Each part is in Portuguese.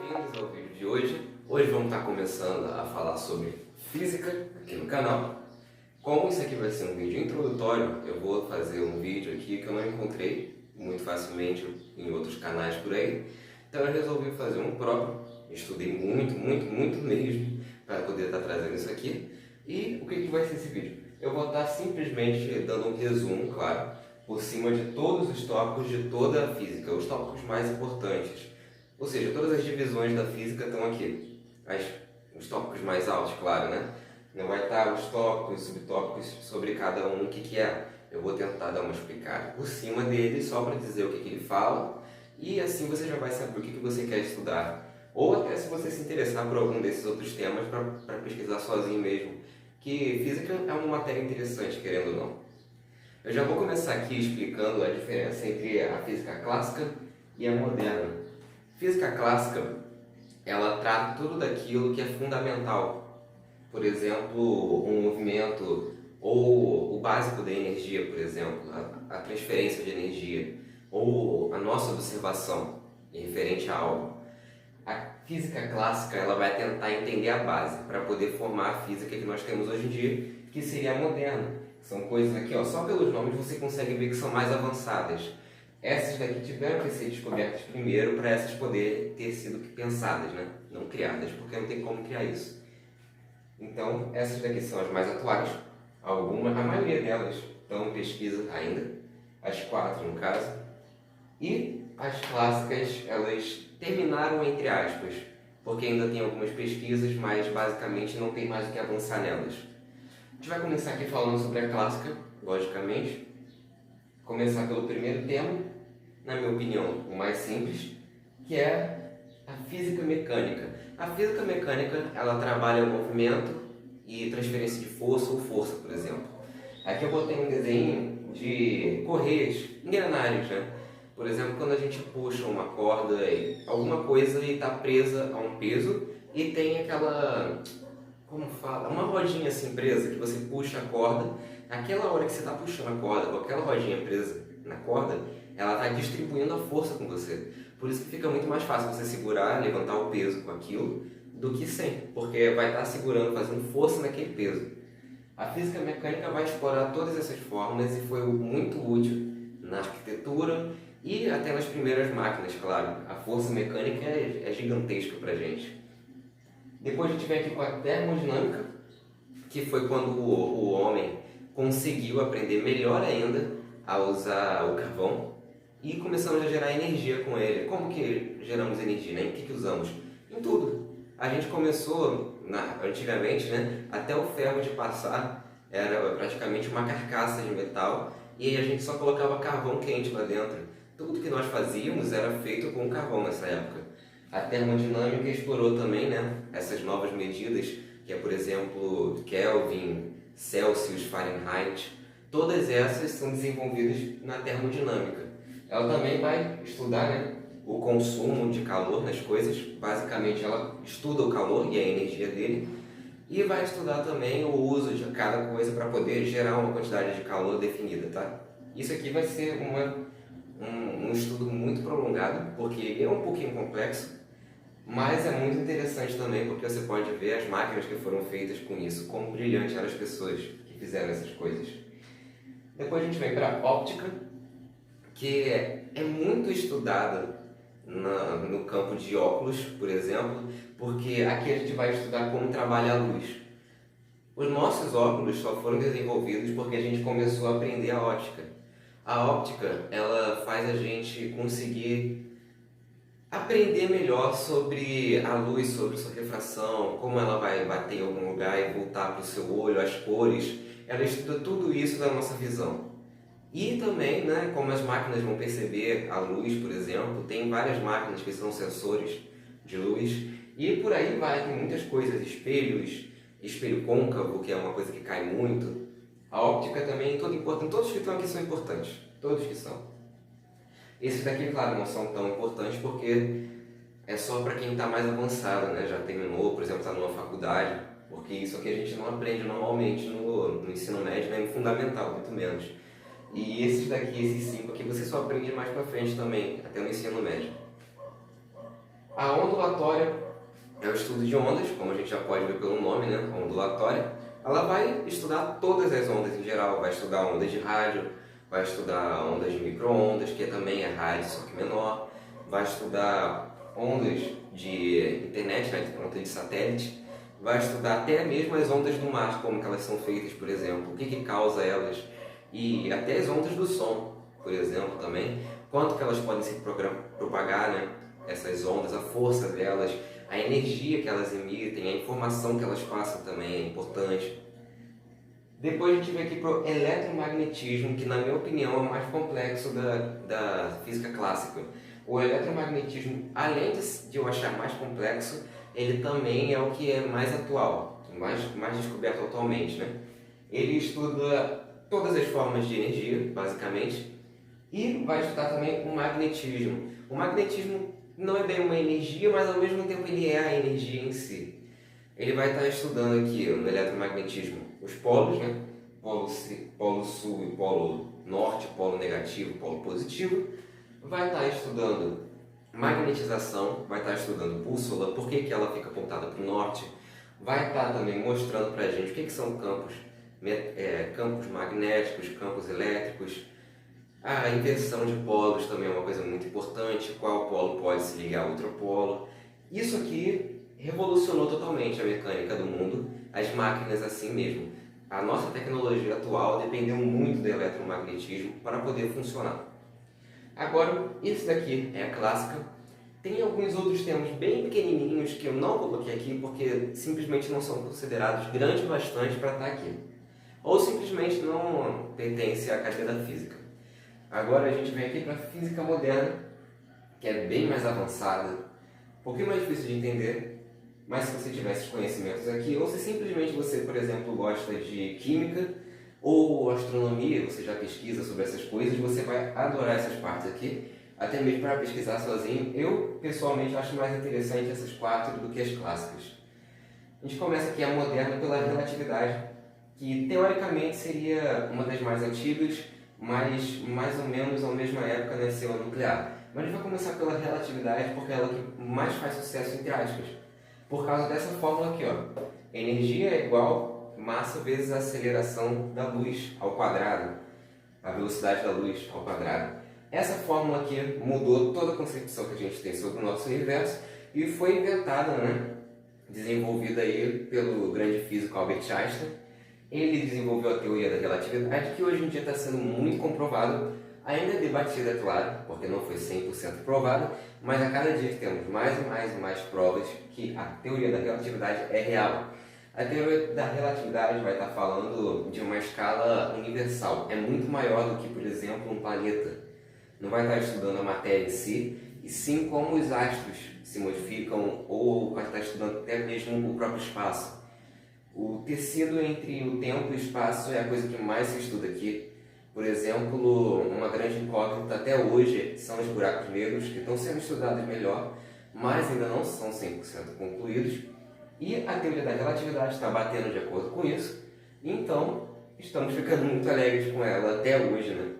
Bem-vindos ao vídeo de hoje. Hoje vamos estar começando a falar sobre física aqui no canal. Como isso aqui vai ser um vídeo introdutório, eu vou fazer um vídeo aqui que eu não encontrei muito facilmente em outros canais por aí. Então eu resolvi fazer um próprio. Estudei muito mesmo para poder estar trazendo isso aqui. E o que vai ser esse vídeo? Eu vou estar simplesmente dando um resumo, claro, por cima de todos os tópicos de toda a física, os tópicos mais importantes. Ou seja, todas as divisões da física estão aqui. Os tópicos mais altos, claro, né? Não vai estar os tópicos, subtópicos sobre cada um, o que é. Eu vou tentar dar uma explicada por cima dele, só para dizer o que ele fala. E assim você já vai saber o que você quer estudar. Ou até se você se interessar por algum desses outros temas para pesquisar sozinho mesmo. Que física é uma matéria interessante, querendo ou não. Eu já vou começar aqui explicando a diferença entre a física clássica e a moderna. Física clássica, ela trata tudo daquilo que é fundamental. Por exemplo, um movimento ou o básico da energia, por exemplo, a transferência de energia, ou a nossa observação referente a algo. A física clássica, ela vai tentar entender a base para poder formar a física que nós temos hoje em dia, que seria a moderna. São coisas aqui, ó, só pelos nomes você consegue ver que são mais avançadas. Essas daqui tiveram que ser descobertas primeiro para essas poderem ter sido pensadas, né? Não criadas, porque não tem como criar isso. Então, essas daqui são as mais atuais. A maioria delas estão em pesquisa ainda, as 4 no caso. E as clássicas, elas terminaram entre aspas, porque ainda tem algumas pesquisas, mas basicamente não tem mais o que avançar nelas. A gente vai começar aqui falando sobre a clássica, logicamente. Começar pelo primeiro tema, na minha opinião, o mais simples, que é a física mecânica. A física mecânica, ela trabalha o movimento e transferência de força ou força, por exemplo. Aqui eu botei um desenho de correias, engrenagens, né? Por exemplo, quando a gente puxa uma corda, alguma coisa e está presa a um peso e tem aquela, como fala, uma rodinha assim presa que você puxa a corda. Aquela hora que você está puxando a corda, com aquela rodinha presa na corda, ela está distribuindo a força com você. Por isso que fica muito mais fácil você segurar, levantar o peso com aquilo, do que sem, porque vai estar segurando, fazendo força naquele peso. A física mecânica vai explorar todas essas formas e foi muito útil na arquitetura e até nas primeiras máquinas, claro. A força mecânica é gigantesca para a gente. Depois a gente vem aqui com a termodinâmica, que foi quando o homem conseguiu aprender melhor ainda a usar o carvão e começamos a gerar energia com ele. Como que geramos energia, né? Em que usamos? Em tudo. A gente começou, antigamente, né? Até o ferro de passar era praticamente uma carcaça de metal e aí a gente só colocava carvão quente lá dentro. Tudo que nós fazíamos era feito com carvão nessa época. A termodinâmica explorou também, né? Essas novas medidas, que é, por exemplo, Kelvin, Celsius, Fahrenheit. Todas essas são desenvolvidas na termodinâmica. Ela também vai estudar, né, o consumo de calor nas coisas. Basicamente, ela estuda o calor e a energia dele. E vai estudar também o uso de cada coisa para poder gerar uma quantidade de calor definida, tá? Isso aqui vai ser um estudo muito prolongado, porque ele é um pouquinho complexo, mas é muito interessante também, porque você pode ver as máquinas que foram feitas com isso, como brilhantes eram as pessoas que fizeram essas coisas. Depois a gente vem para a óptica, que é muito estudada no campo de óculos, por exemplo, porque aqui a gente vai estudar como trabalha a luz. Os nossos óculos só foram desenvolvidos porque a gente começou a aprender a óptica. A óptica, ela faz a gente conseguir aprender melhor sobre a luz, sobre sua refração, como ela vai bater em algum lugar e voltar para o seu olho, as cores. Ela estuda tudo isso da nossa visão. E também, né, como as máquinas vão perceber a luz, por exemplo, tem várias máquinas que são sensores de luz e por aí vai, tem muitas coisas, espelhos, espelho côncavo, que é uma coisa que cai muito. A óptica também é toda importante, todos que estão aqui são importantes, todos que são. Esses daqui, claro, não são tão importantes porque é só para quem está mais avançado, né, já terminou, por exemplo, está numa faculdade, porque isso aqui a gente não aprende normalmente no ensino médio, nem no fundamental, muito menos. E esses daqui, esses 5 aqui, você só aprende mais pra frente também, até no ensino médio. A ondulatória é o estudo de ondas, como a gente já pode ver pelo nome, né? A ondulatória. Ela vai estudar todas as ondas em geral, vai estudar ondas de rádio, vai estudar ondas de micro-ondas, que também é rádio, só que menor, vai estudar ondas de internet, né? Ondas de satélite, vai estudar até mesmo as ondas do mar, como que elas são feitas, por exemplo, o que que causa elas, e até as ondas do som, por exemplo, também, quanto que elas podem se propagar, né? Essas ondas, a força delas, a energia que elas emitem, a informação que elas passam também é importante. Depois a gente vem aqui para o eletromagnetismo, que na minha opinião é o mais complexo da física clássica. O eletromagnetismo, além de eu achar mais complexo, ele também é o que é mais atual, mais descoberto atualmente, né? Ele estuda todas as formas de energia, basicamente, e vai estudar também o magnetismo. O magnetismo não é bem uma energia, mas ao mesmo tempo ele é a energia em si. Ele vai estar estudando aqui no eletromagnetismo os polos, né? Polo sul e polo norte, polo negativo e polo positivo. Vai estar estudando magnetização, vai estar estudando bússola, por que ela fica apontada para o norte. Vai estar também mostrando para a gente o que são campos magnéticos, campos elétricos. A inversão de polos também é uma coisa muito importante, qual polo pode se ligar a outro polo. Isso aqui revolucionou totalmente a mecânica do mundo, as máquinas assim mesmo. A nossa tecnologia atual dependeu muito do eletromagnetismo para poder funcionar. Agora, isso daqui é a clássica. Tem alguns outros termos bem pequenininhos que eu não coloquei aqui porque simplesmente não são considerados grandes bastante para estar aqui. Ou simplesmente não pertencem à cadeira da física. Agora a gente vem aqui para a física moderna, que é bem mais avançada, um pouquinho mais difícil de entender, mas se você tiver esses conhecimentos aqui, ou se simplesmente você, por exemplo, gosta de química ou astronomia, você já pesquisa sobre essas coisas, você vai adorar essas partes aqui, até mesmo para pesquisar sozinho. Eu, pessoalmente, acho mais interessante essas quatro do que as clássicas. A gente começa aqui a moderna pela relatividade, que teoricamente seria uma das mais antigas, mas mais ou menos à mesma época nasceu a nuclear. Mas a gente vai começar pela relatividade porque é ela que mais faz sucesso entre aspas. Por causa dessa fórmula aqui, ó. Energia é igual massa vezes a aceleração da luz ao quadrado. A velocidade da luz ao quadrado. Essa fórmula aqui mudou toda a concepção que a gente tem sobre o nosso universo e foi inventada, né? Desenvolvida aí pelo grande físico Albert Einstein. Ele desenvolveu a teoria da relatividade, que hoje em dia está sendo muito comprovado, ainda debatida, é claro, porque não foi 100% provada, mas a cada dia temos mais e mais provas que a teoria da relatividade é real. A teoria da relatividade vai estar falando de uma escala universal, é muito maior do que, por exemplo, um planeta. Não vai estar estudando a matéria em si, e sim como os astros se modificam, ou vai estar estudando até mesmo o próprio espaço. O tecido entre o tempo e o espaço é a coisa que mais se estuda aqui. Por exemplo, uma grande incógnita até hoje são os buracos negros, que estão sendo estudados melhor, mas ainda não são 100% concluídos. E a teoria da relatividade está batendo de acordo com isso, então estamos ficando muito alegres com ela até hoje, né?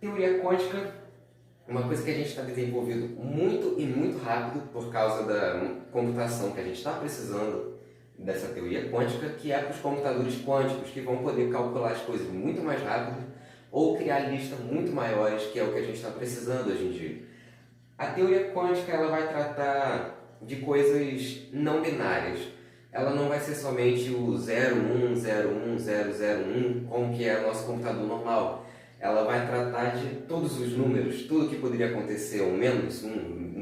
Teoria quântica, uma coisa que a gente está desenvolvendo muito e muito rápido por causa da computação que a gente está precisando dessa teoria quântica, que é para os computadores quânticos, que vão poder calcular as coisas muito mais rápido ou criar listas muito maiores, que é o que a gente está precisando hoje em dia. A teoria quântica ela vai tratar de coisas não binárias. Ela não vai ser somente o 0, 1, 0, 1, 0, 0, 1, como que é o nosso computador normal. Ela vai tratar de todos os números, tudo que poderia acontecer, o menos 1, o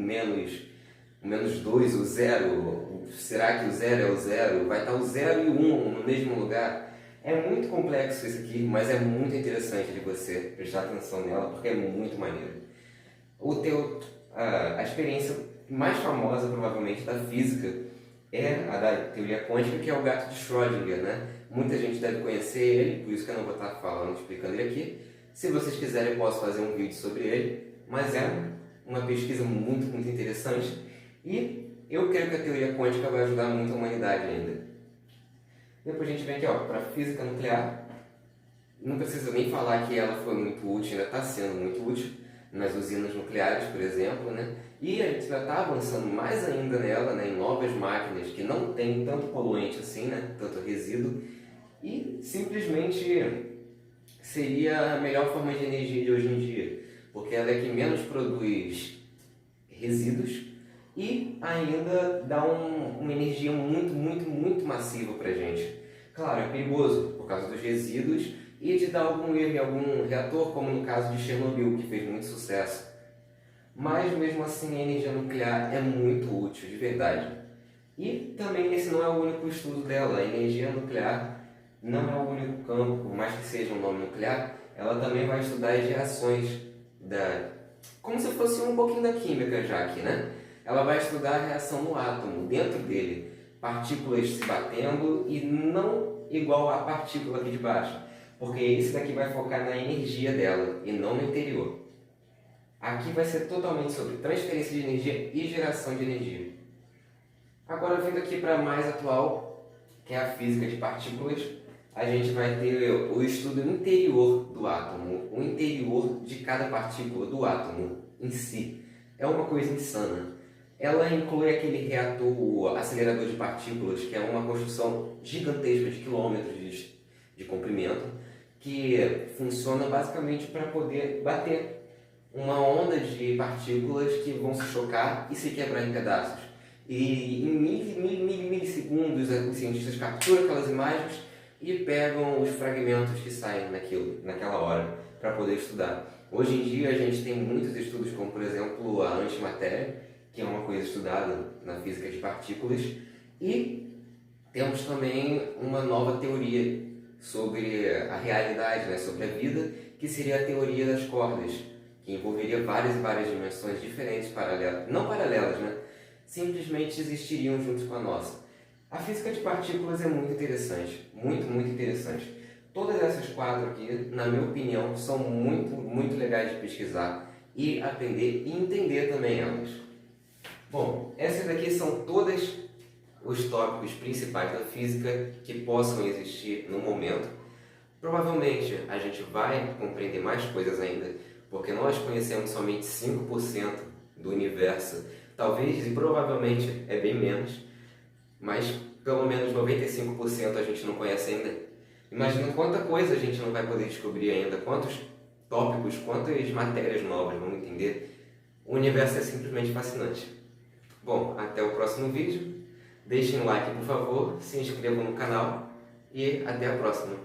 menos 2, o 0, será que o 0 é o 0? Vai estar o 0 e o 1 no mesmo lugar? É muito complexo isso aqui, mas é muito interessante de você prestar atenção nela, porque é muito maneiro. A experiência mais famosa, provavelmente, da física é a da teoria quântica, que é o gato de Schrödinger, né? Muita gente deve conhecer ele, por isso que eu não vou estar falando, explicando ele aqui. Se vocês quiserem, eu posso fazer um vídeo sobre ele, mas é uma pesquisa muito, muito interessante e eu creio que a teoria quântica vai ajudar muito a humanidade ainda. Depois a gente vem aqui para a física nuclear. Não preciso nem falar que ela foi muito útil, ainda está sendo muito útil. nas usinas nucleares, por exemplo, né? E a gente já está avançando mais ainda nela, né, em novas máquinas que não tem tanto poluente assim, né, tanto resíduo, e simplesmente seria a melhor forma de energia de hoje em dia, porque ela é que menos produz resíduos e ainda dá uma energia muito massiva para a gente. Claro, é perigoso por causa dos resíduos e de dar algum erro em algum reator, como no caso de Chernobyl, que fez muito sucesso. Mas mesmo assim a energia nuclear é muito útil, de verdade. E também esse não é o único estudo dela. A energia nuclear não é o único campo, por mais que seja um nome nuclear, ela também vai estudar as reações como se fosse um pouquinho da química já aqui, né? Ela vai estudar a reação no átomo, dentro dele, partículas se batendo e não igual a partícula aqui de baixo, porque esse daqui vai focar na energia dela e não no interior. Aqui vai ser totalmente sobre transferência de energia e geração de energia. Agora, vindo aqui para mais atual, que é a física de partículas, a gente vai ter o estudo interior do átomo, o interior de cada partícula do átomo em si. É uma coisa insana. Ela inclui aquele reator, o acelerador de partículas, que é uma construção gigantesca de quilômetros de comprimento, que funciona basicamente para poder bater uma onda de partículas que vão se chocar e se quebrar em pedaços. E em milissegundos os cientistas capturam aquelas imagens e pegam os fragmentos que saem naquela hora para poder estudar. Hoje em dia a gente tem muitos estudos, como por exemplo a antimatéria, que é uma coisa estudada na física de partículas, e temos também uma nova teoria sobre a realidade, né, sobre a vida, que seria a teoria das cordas, que envolveria várias e várias dimensões diferentes, não paralelas, né? Simplesmente existiriam juntos com a nossa. A física de partículas é muito interessante, muito interessante. Todas essas quatro aqui, na minha opinião, são muito legais de pesquisar e aprender e entender também elas. Bom, essas daqui são todas os tópicos principais da física que possam existir no momento. Provavelmente a gente vai compreender mais coisas ainda, porque nós conhecemos somente 5% do universo, talvez e provavelmente é bem menos, mas pelo menos 95% a gente não conhece ainda. Imagina quanta coisa a gente não vai poder descobrir ainda, quantos tópicos, quantas matérias novas vamos entender. O universo é simplesmente fascinante. Bom, até o próximo vídeo. Deixem um like, por favor, se inscrevam no canal e até a próxima.